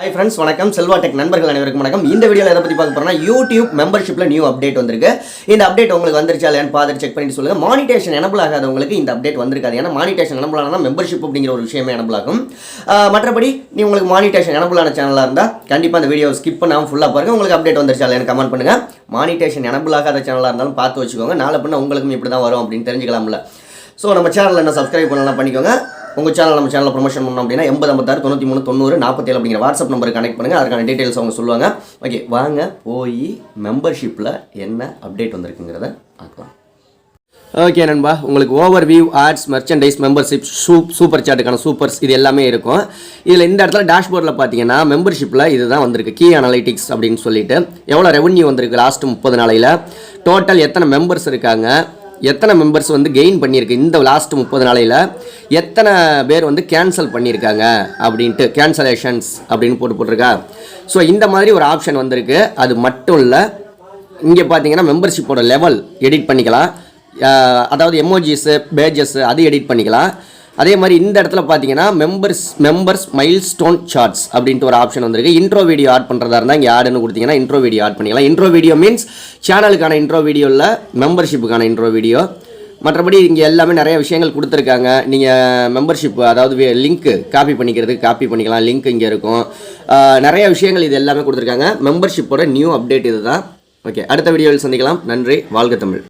Hi friends, வணக்கம் Selva tech நண்பர்கள் அனைவருக்கும் வணக்கம். இந்த வீடியோல எதை பத்தி பார்க்க போறோம்னா YouTube மெம்பர்ஷிப்ல நியூ அப்டேட் வந்திருக்கு. இந்த அப்டேட் உங்களுக்கு வந்துருச்சா இல்லையான்னு பார்த்து செக் பண்ணி சொல்லுங்க. மானிட்டேஷன் எனபிள் ஆகாதவங்களுக்கு இந்த அப்டேட் வந்திருக்காது. ஏன்னா மானிட்டேஷன் எனபிள் ஆனா மெம்பர்ஷிப் அப்படிங்கிற ஒரு விஷயமே எனபிள் ஆகும். மற்றபடி நீ உங்களுக்கு மானிட்டேஷன் எனபிள் ஆன சேனலா இருந்தா கண்டிப்பா இந்த வீடியோ ஸ்கிப் பண்ணாம ஃபுல்லா பாருங்க. உங்களுக்கு அப்டேட் வந்துருச்சா இல்லையான்னு கமெண்ட் பண்ணுங்க. மானிட்டேஷன் எனபிள் ஆகாத சேனலா இருந்தாலும் பார்த்து வச்சுக்கோங்க. நாளை பின்ன உங்களுக்கும் இப்படி தான் வரும் அப்படின்னு தெரிஞ்சுக்கலாம்ல. ஸோ நம்ம சேனலில் என்ன சப்ஸ்கிரைப் பண்ணலாம் பண்ணிக்கோங்க. உங்கள் சேனல் நம்ம சேனலில் ப்ரொமோஷன் பண்ணோம் அப்படின்னா 8056 93 90 47 அப்படிங்கிற வாட்ஸ்அப் நம்பருக்கு கனெக்ட் பண்ணுங்கள். அதுக்கான டீட்டெயில்ஸ் அவங்க சொல்லுவாங்க. ஓகே, வாங்க போய் மெம்பர்ஷிப்பில் என்ன அப்டேட் வந்திருக்குங்கிறத பார்க்கலாம். ஓகே நண்பா, உங்களுக்கு overview, ads, merchandise, membership, super சாட்டுக்கான சூப்பர்ஸ் இது எல்லாமே இருக்கும். இதில் இந்த இடத்துல டேஷ்போர்டில் பார்த்தீங்கன்னா மெம்பர்ஷிப்பில் இதுதான் வந்திருக்கு. கீ அனலைட்டிக்ஸ் அப்படின்னு சொல்லிட்டு எவ்வளோ ரெவன்யூ வந்திருக்கு லாஸ்ட் 30 நாளையில், டோட்டல் எத்தனை மெம்பர்ஸ் இருக்காங்க, எத்தனை மெம்பர்ஸ் வந்து கெயின் பண்ணியிருக்கு இந்த லாஸ்ட் 30 நாளையில், எத்தனை பேர் வந்து கேன்சல் பண்ணியிருக்காங்க அப்படின்ட்டு கேன்சலேஷன்ஸ் அப்படின்னு போட்டிருக்கா. ஸோ இந்த மாதிரி ஒரு ஆப்ஷன் வந்திருக்கு. அது மட்டும் இல்லை, இங்கே பார்த்தீங்கன்னா மெம்பர்ஷிப்போட லெவல் எடிட் பண்ணிக்கலாம். அதாவது எமோஜிஸு, பேஜஸ்ஸு அது எடிட் பண்ணிக்கலாம். அதே மாதிரி இந்த இடத்துல பார்த்தீங்கன்னா மெம்பர்ஸ் மைல்ஸ்டோன் சார்ட்ஸ் அப்படின்ட்டு ஒரு ஆப்ஷன் வந்திருக்கு. இன்ட்ரோ வீடியோ ஆட் பண்ணுறதா இருந்தால் இங்கே ஆடுன்னு கொடுத்தீங்கன்னா இன்ட்ரோ வீடியோ ஆட் பண்ணிக்கலாம். இன்ட்ரோ வீடியோ மீன்ஸ் சேனலுக்கான இன்ட்ரோ வீடியோ இல்லை, மெம்பர்ஷிப்புக்கான இன்ட்ரோ வீடியோ. மற்றபடி இங்கே எல்லாமே நிறைய விஷயங்கள் கொடுத்துருக்காங்க. நீங்கள் மெம்பர்ஷிப் அதாவது லிங்க்கு காப்பி பண்ணிக்கிறதுக்கு காப்பி பண்ணிக்கலாம். லிங்க் இங்கே இருக்கும். நிறைய விஷயங்கள் இது எல்லாமே கொடுத்துருக்காங்க. மெம்பர்ஷிப்போட நியூ அப்டேட் இது தான். ஓகே, அடுத்த வீடியோவில் சந்திக்கலாம். நன்றி. வாழ்க தமிழ்.